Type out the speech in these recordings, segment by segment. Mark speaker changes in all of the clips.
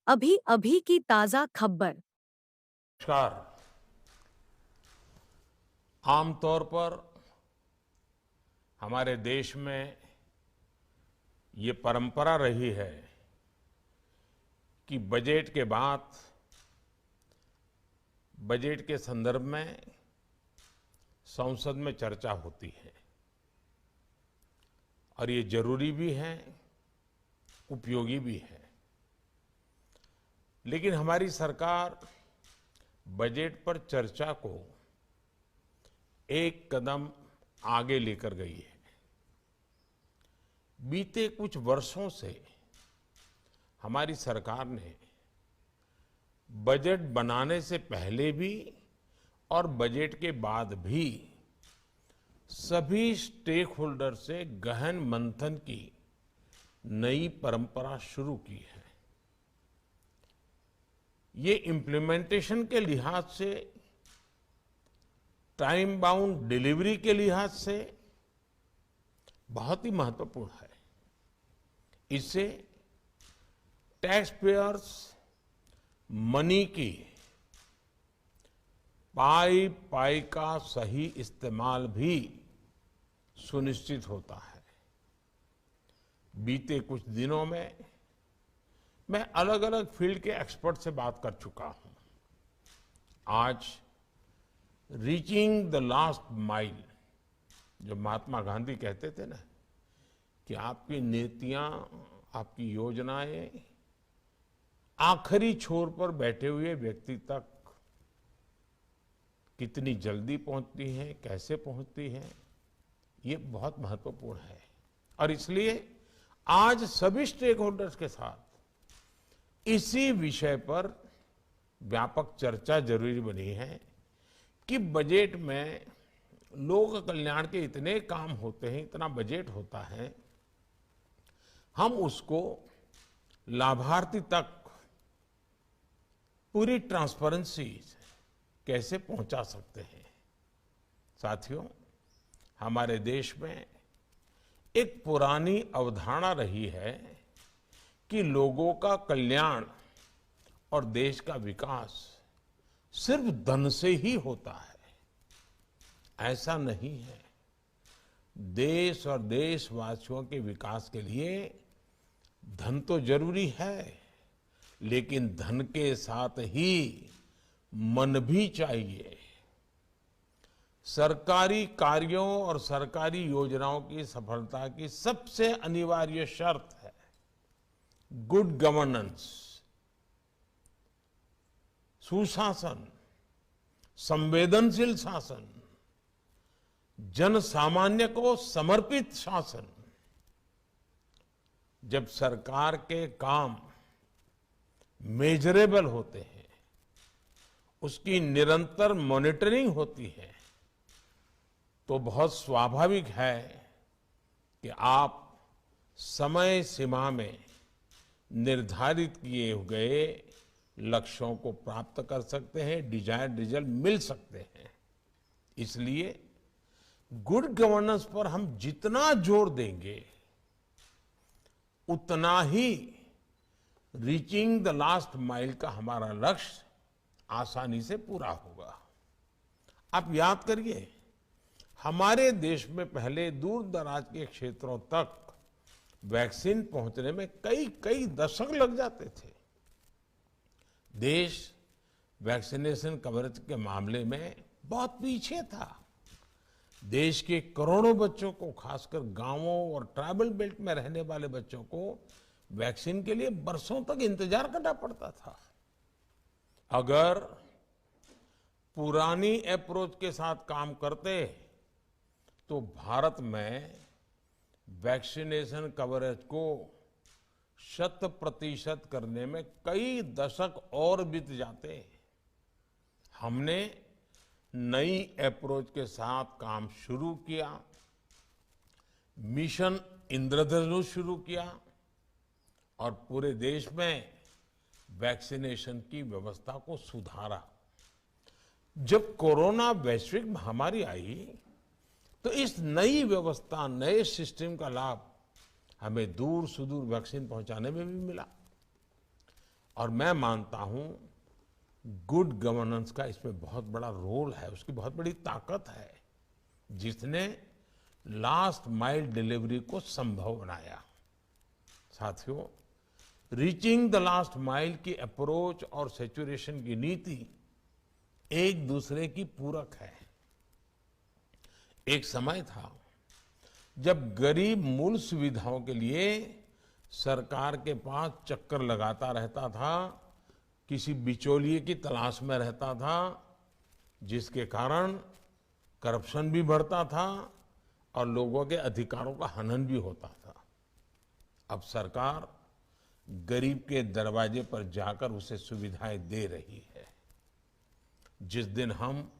Speaker 1: अभी अभी की ताजा खबर।
Speaker 2: नमस्कार। आमतौर पर हमारे देश में ये परंपरा रही है कि बजट के बाद बजट के संदर्भ में संसद में चर्चा होती है और ये जरूरी भी है, उपयोगी भी है। लेकिन हमारी सरकार बजट पर चर्चा को एक कदम आगे लेकर गई है। बीते कुछ वर्षों से हमारी सरकार ने बजट बनाने से पहले भी और बजट के बाद भी सभी स्टेक होल्डर से गहन मंथन की नई परंपरा शुरू की है। ये इम्प्लीमेंटेशन के लिहाज से, टाइम बाउंड डिलीवरी के लिहाज से बहुत ही महत्वपूर्ण है। इससे टैक्स पेयर्स मनी की पाई पाई का सही इस्तेमाल भी सुनिश्चित होता है। बीते कुछ दिनों में मैं अलग अलग फील्ड के एक्सपर्ट से बात कर चुका हूं। आज रीचिंग द लास्ट माइल, जो महात्मा गांधी कहते थे ना कि आपकी नीतियां, आपकी योजनाएं आखिरी छोर पर बैठे हुए व्यक्ति तक कितनी जल्दी पहुंचती हैं, कैसे पहुंचती हैं, ये बहुत महत्वपूर्ण है। और इसलिए आज सभी स्टेक होल्डर्स के साथ इसी विषय पर व्यापक चर्चा जरूरी बनी है कि बजट में लोक कल्याण के इतने काम होते हैं, इतना बजट होता है, हम उसको लाभार्थी तक पूरी ट्रांसपेरेंसी कैसे पहुंचा सकते हैं। साथियों, हमारे देश में एक पुरानी अवधारणा रही है कि लोगों का कल्याण और देश का विकास सिर्फ धन से ही होता है। ऐसा नहीं है। देश और देशवासियों के विकास के लिए धन तो जरूरी है, लेकिन धन के साथ ही मन भी चाहिए। सरकारी कार्यों और सरकारी योजनाओं की सफलता की सबसे अनिवार्य शर्त है गुड गवर्नेंस, सुशासन, संवेदनशील शासन, जन सामान्य को समर्पित शासन। जब सरकार के काम मेजरेबल होते हैं, उसकी निरंतर मॉनिटरिंग होती है, तो बहुत स्वाभाविक है कि आप समय सीमा में निर्धारित किए गए लक्ष्यों को प्राप्त कर सकते हैं, डिजायर्ड रिजल्ट मिल सकते हैं। इसलिए गुड गवर्नेंस पर हम जितना जोर देंगे, उतना ही रीचिंग द लास्ट माइल का हमारा लक्ष्य आसानी से पूरा होगा। आप याद करिए, हमारे देश में पहले दूर दराज के क्षेत्रों तक वैक्सीन पहुंचने में कई कई दशक लग जाते थे। देश वैक्सीनेशन कवरेज के मामले में बहुत पीछे था। देश के करोड़ों बच्चों को, खासकर गांवों और ट्राइबल बेल्ट में रहने वाले बच्चों को वैक्सीन के लिए बरसों तक इंतजार करना पड़ता था। अगर पुरानी अप्रोच के साथ काम करते तो भारत में वैक्सीनेशन कवरेज को 100% करने में कई दशक और बीत जाते। हमने नई अप्रोच के साथ काम शुरू किया, मिशन इंद्रधनुष शुरू किया और पूरे देश में वैक्सीनेशन की व्यवस्था को सुधारा। जब कोरोना वैश्विक महामारी आई तो इस नई व्यवस्था, नए सिस्टम का लाभ हमें दूर सुदूर वैक्सीन पहुंचाने में भी मिला। और मैं मानता हूं गुड गवर्नेंस का इसमें बहुत बड़ा रोल है, उसकी बहुत बड़ी ताकत है, जिसने लास्ट माइल डिलीवरी को संभव बनाया। साथियों, रीचिंग द लास्ट माइल की अप्रोच और सैचुरेशन की नीति एक दूसरे की पूरक है। एक समय था जब गरीब मूल सुविधाओं के लिए सरकार के पास चक्कर लगाता रहता था, किसी बिचौलिए की तलाश में रहता था, जिसके कारण करप्शन भी बढ़ता था और लोगों के अधिकारों का हनन भी होता था। अब सरकार गरीब के दरवाजे पर जाकर उसे सुविधाएं दे रही है। जिस दिन हम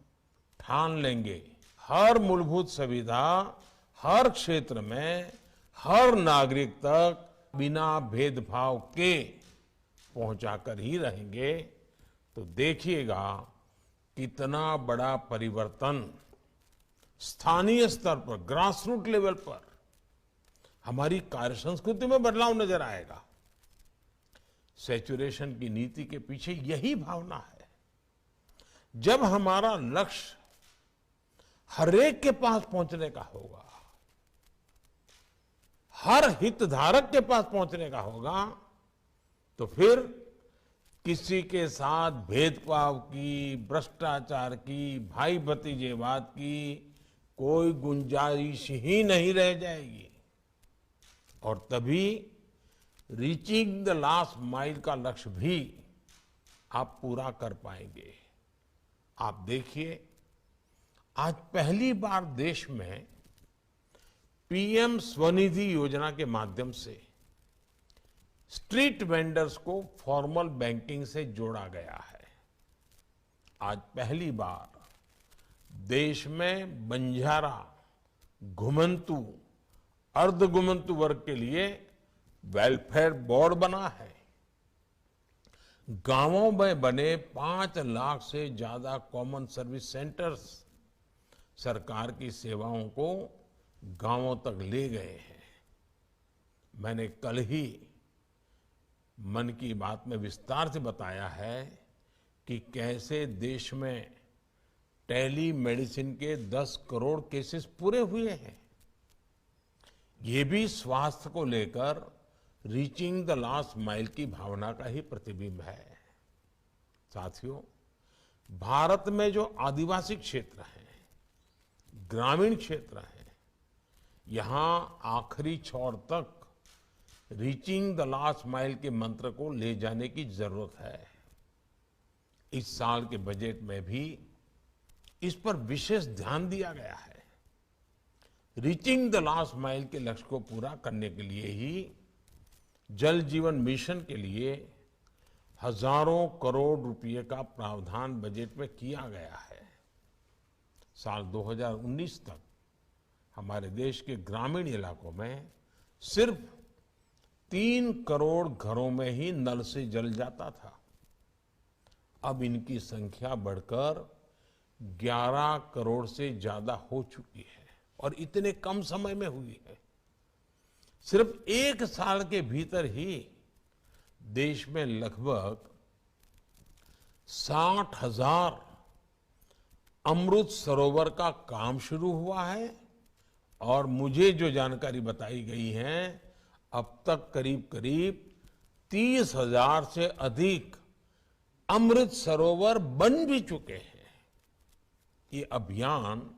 Speaker 2: ठान लेंगे हर मूलभूत सुविधा हर क्षेत्र में हर नागरिक तक बिना भेदभाव के पहुंचाकर ही रहेंगे, तो देखिएगा कितना बड़ा परिवर्तन स्थानीय स्तर पर, ग्रासरूट लेवल पर हमारी कार्य संस्कृति में बदलाव नजर आएगा। सैचुरेशन की नीति के पीछे यही भावना है। जब हमारा लक्ष्य हरेक के पास पहुंचने का होगा, हर हितधारक के पास पहुंचने का होगा, तो फिर किसी के साथ भेदभाव की, भ्रष्टाचार की, भाई भतीजेवाद की कोई गुंजाइश ही नहीं रह जाएगी। और तभी रीचिंग द लास्ट माइल का लक्ष्य भी आप पूरा कर पाएंगे। आप देखिए, आज पहली बार देश में पीएम स्वनिधि योजना के माध्यम से स्ट्रीट वेंडर्स को फॉर्मल बैंकिंग से जोड़ा गया है। आज पहली बार देश में बंजारा, घुमंतु, अर्धघुमंतु वर्ग के लिए वेलफेयर बोर्ड बना है। गांवों में बने 5 लाख से ज्यादा कॉमन सर्विस सेंटर्स सरकार की सेवाओं को गांवों तक ले गए हैं। मैंने कल ही मन की बात में विस्तार से बताया है कि कैसे देश में टेली मेडिसिन के 10 करोड़ केसेस पूरे हुए हैं। ये भी स्वास्थ्य को लेकर रीचिंग द लास्ट माइल की भावना का ही प्रतिबिंब है। साथियों, भारत में जो आदिवासी क्षेत्र हैं, ग्रामीण क्षेत्र हैं, यहां आखिरी छोर तक रीचिंग द लास्ट माइल के मंत्र को ले जाने की जरूरत है। इस साल के बजट में भी इस पर विशेष ध्यान दिया गया है। रीचिंग द लास्ट माइल के लक्ष्य को पूरा करने के लिए ही जल जीवन मिशन के लिए हजारों करोड़ रुपए का प्रावधान बजट में किया गया है। साल 2019 तक हमारे देश के ग्रामीण इलाकों में सिर्फ 3 करोड़ घरों में ही नल से जल जाता था। अब इनकी संख्या बढ़कर 11 करोड़ से ज्यादा हो चुकी है और इतने कम समय में हुई है। सिर्फ 1 साल के भीतर ही देश में लगभग 60,000 अमृत सरोवर का काम शुरू हुआ है और मुझे जो जानकारी बताई गई है, अब तक करीब करीब 30,000 से अधिक अमृत सरोवर बन भी चुके हैं। ये अभियान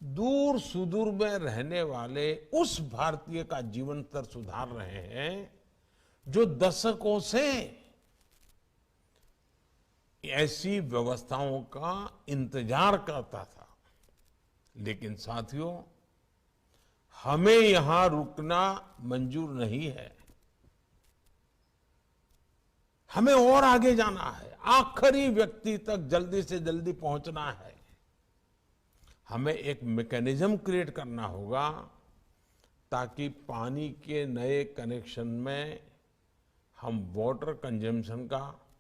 Speaker 2: दूर सुदूर में रहने वाले उस भारतीय का जीवन स्तर सुधार रहे हैं जो दशकों से ऐसी व्यवस्थाओं का इंतजार करता था। लेकिन साथियों, हमें यहां रुकना मंजूर नहीं है। हमें और आगे जाना है, आखिरी व्यक्ति तक जल्दी से जल्दी पहुंचना है। हमें एक मैकेनिज्म क्रिएट करना होगा ताकि पानी के नए कनेक्शन में हम वाटर कंजम्पशन का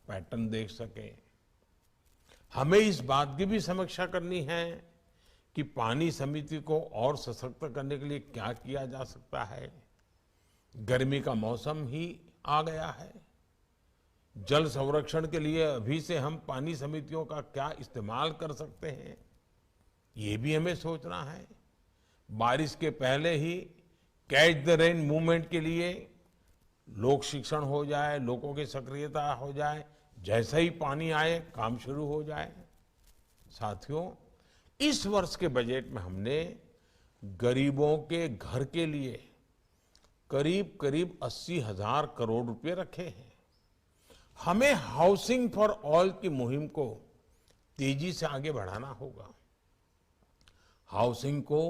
Speaker 2: पैटर्न देख सकें। हमें इस बात की भी समीक्षा करनी है कि पानी समिति को और सशक्त करने के लिए क्या किया जा सकता है। गर्मी का मौसम ही आ गया है। जल संरक्षण के लिए अभी से हम पानी समितियों का क्या इस्तेमाल कर सकते हैं, ये भी हमें सोचना है। बारिश के पहले ही कैच द रेन मूवमेंट के लिए लोक शिक्षण हो जाए, लोगों की सक्रियता हो जाए, जैसे ही पानी आए काम शुरू हो जाए। साथियों, इस वर्ष के बजट में हमने गरीबों के घर के लिए करीब करीब 80,000 करोड़ रुपए रखे हैं। हमें हाउसिंग फॉर ऑल की मुहिम को तेजी से आगे बढ़ाना होगा। हाउसिंग को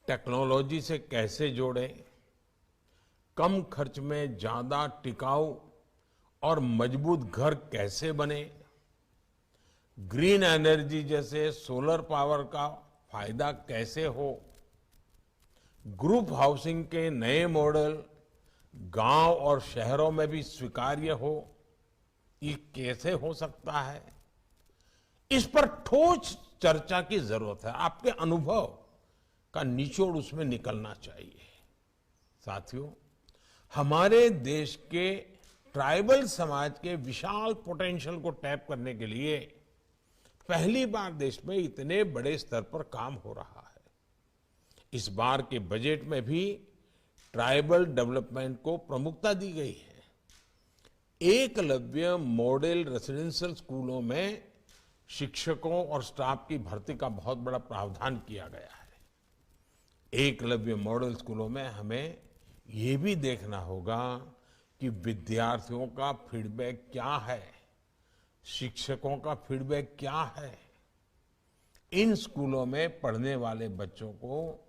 Speaker 2: टेक्नोलॉजी से कैसे जोड़ें, कम खर्च में ज्यादा टिकाऊ और मजबूत घर कैसे बने, ग्रीन एनर्जी जैसे सोलर पावर का फायदा कैसे हो, ग्रुप हाउसिंग के नए मॉडल गांव और शहरों में भी स्वीकार्य हो, ये कैसे हो सकता है, इस पर ठोस चर्चा की जरूरत है। आपके अनुभव का निचोड़ उसमें निकलना चाहिए। साथियों, हमारे देश के ट्राइबल समाज के विशाल पोटेंशियल को टैप करने के लिए पहली बार देश में इतने बड़े स्तर पर काम हो रहा है। इस बार के बजट में भी ट्राइबल डेवलपमेंट को प्रमुखता दी गई है। एकलव्य मॉडल रेसिडेंशियल स्कूलों में शिक्षकों और स्टाफ की भर्ती का बहुत बड़ा प्रावधान किया गया है। एकलव्य मॉडल स्कूलों में हमें ये भी देखना होगा कि विद्यार्थियों का फीडबैक क्या है, शिक्षकों का फीडबैक क्या है। इन स्कूलों में पढ़ने वाले बच्चों को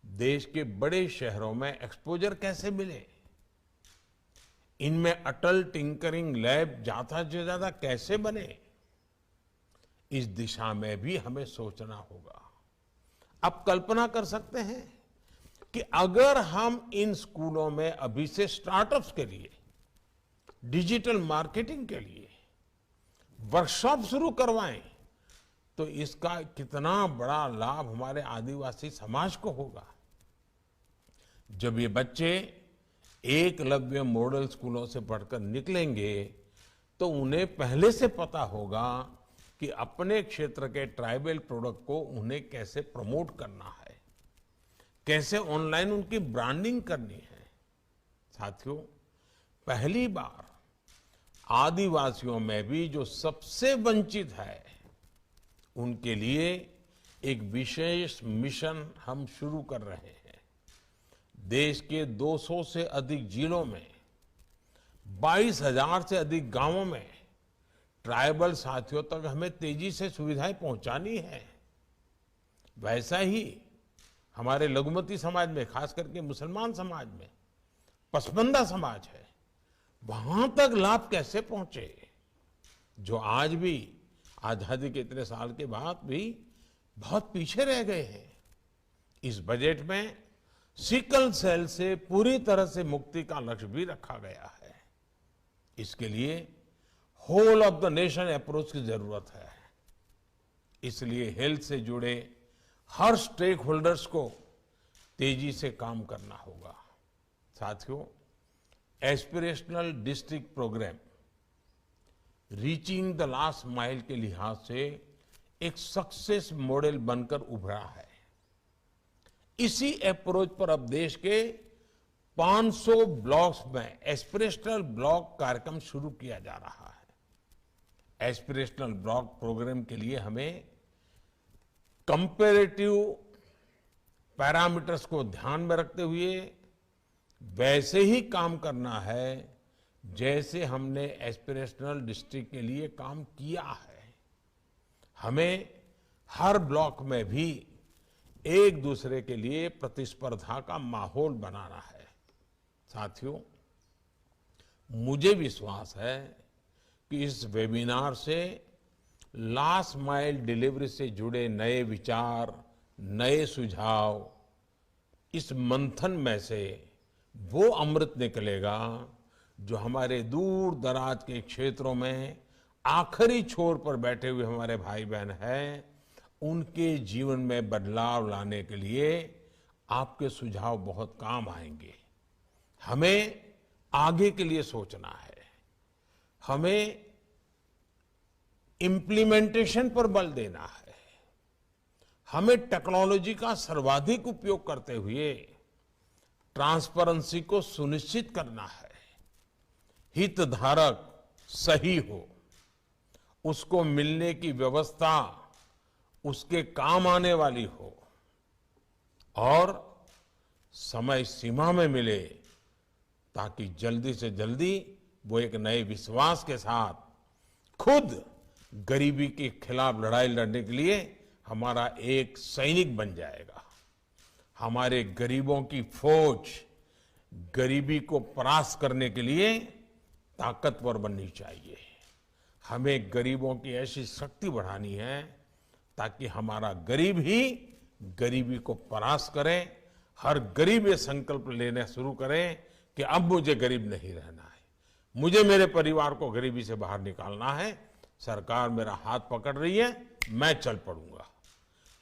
Speaker 2: देश के बड़े शहरों में एक्सपोजर कैसे मिले, इनमें अटल टिंकरिंग लैब ज्यादा से ज्यादा कैसे बने, इस दिशा में भी हमें सोचना होगा। आप कल्पना कर सकते हैं कि अगर हम इन स्कूलों में अभी से स्टार्टअप्स के लिए, डिजिटल मार्केटिंग के लिए वर्कशॉप शुरू करवाएं, तो इसका कितना बड़ा लाभ हमारे आदिवासी समाज को होगा। जब ये बच्चे एकलव्य मॉडल स्कूलों से पढ़कर निकलेंगे तो उन्हें पहले से पता होगा कि अपने क्षेत्र के ट्राइबल प्रोडक्ट को उन्हें कैसे प्रमोट करना है, कैसे ऑनलाइन उनकी ब्रांडिंग करनी है। साथियों, पहली बार आदिवासियों में भी जो सबसे वंचित है, उनके लिए एक विशेष मिशन हम शुरू कर रहे हैं। देश के 200 से अधिक जिलों में 22,000 से अधिक गांवों में ट्राइबल साथियों तक हमें तेजी से सुविधाएं पहुंचानी है। वैसा ही हमारे लघुमती समाज में, खास करके मुसलमान समाज में पसमानदा समाज है, वहां तक लाभ कैसे पहुंचे, जो आज भी आजादी के इतने साल के बाद भी बहुत पीछे रह गए हैं। इस बजट में सिकल सेल से पूरी तरह से मुक्ति का लक्ष्य भी रखा गया है। इसके लिए whole of the nation approach की जरूरत है। इसलिए हेल्थ से जुड़े हर स्टेक होल्डर्स को तेजी से काम करना होगा। साथियों, aspirational district program reaching the last mile के लिहाज से एक सक्सेस मॉडल बनकर उभरा है। इसी अप्रोच पर अब देश के 500 ब्लॉक्स में एस्पिरेशनल ब्लॉक कार्यक्रम शुरू किया जा रहा है। एस्पिरेशनल ब्लॉक प्रोग्राम के लिए हमें कंपैरेटिव पैरामीटर्स को ध्यान में रखते हुए वैसे ही काम करना है जैसे हमने एस्पिरेशनल डिस्ट्रिक्ट के लिए काम किया है। हमें हर ब्लॉक में भी एक दूसरे के लिए प्रतिस्पर्धा का माहौल बनाना है। साथियों, मुझे विश्वास है कि इस वेबिनार से लास्ट माइल डिलीवरी से जुड़े नए विचार, नए सुझाव, इस मंथन में से वो अमृत निकलेगा जो हमारे दूर दराज के क्षेत्रों में आखिरी छोर पर बैठे हुए हमारे भाई बहन हैं, उनके जीवन में बदलाव लाने के लिए आपके सुझाव बहुत काम आएंगे। हमें आगे के लिए सोचना है। हमें इम्प्लीमेंटेशन पर बल देना है। हमें टेक्नोलॉजी का सर्वाधिक उपयोग करते हुए ट्रांसपेरेंसी को सुनिश्चित करना है। हितधारक सही हो, उसको मिलने की व्यवस्था उसके काम आने वाली हो और समय सीमा में मिले, ताकि जल्दी से जल्दी वो एक नए विश्वास के साथ खुद गरीबी के खिलाफ लड़ाई लड़ने के लिए हमारा एक सैनिक बन जाएगा। हमारे गरीबों की फौज गरीबी को परास्त करने के लिए ताकतवर बननी चाहिए। हमें गरीबों की ऐसी शक्ति बढ़ानी है ताकि हमारा गरीब ही गरीबी को परास्त करे। हर गरीब ये संकल्प लेना शुरू करे कि अब मुझे गरीब नहीं रहना है, मुझे मेरे परिवार को गरीबी से बाहर निकालना है। सरकार मेरा हाथ पकड़ रही है, मैं चल पड़ूंगा।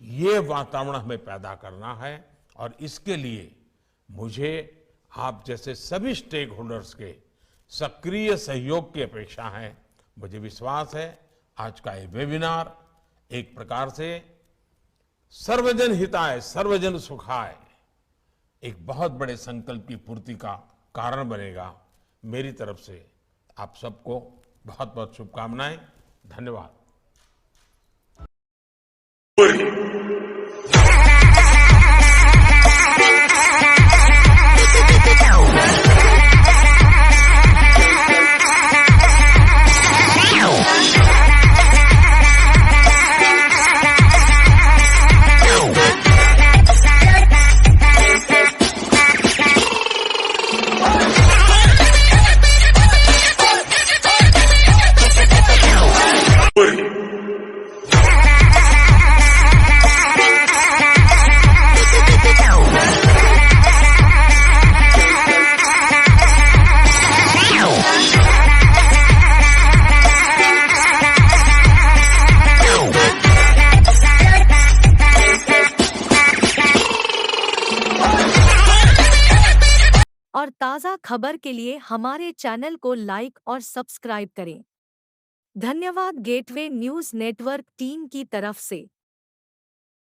Speaker 2: ये वातावरण हमें पैदा करना है और इसके लिए मुझे आप जैसे सभी स्टेक होल्डर्स के सक्रिय सहयोग की अपेक्षा है। मुझे विश्वास है आज का ये वेबिनार एक प्रकार से सर्वजन हिताय सर्वजन सुखाय एक बहुत बड़े संकल्प की पूर्ति का कारण बनेगा। मेरी तरफ से आप सबको बहुत बहुत शुभकामनाएं। धन्यवाद।
Speaker 1: और ताज़ा खबर के लिए हमारे चैनल को लाइक और सब्सक्राइब करें। धन्यवाद गेटवे न्यूज़ नेटवर्क टीम की तरफ से।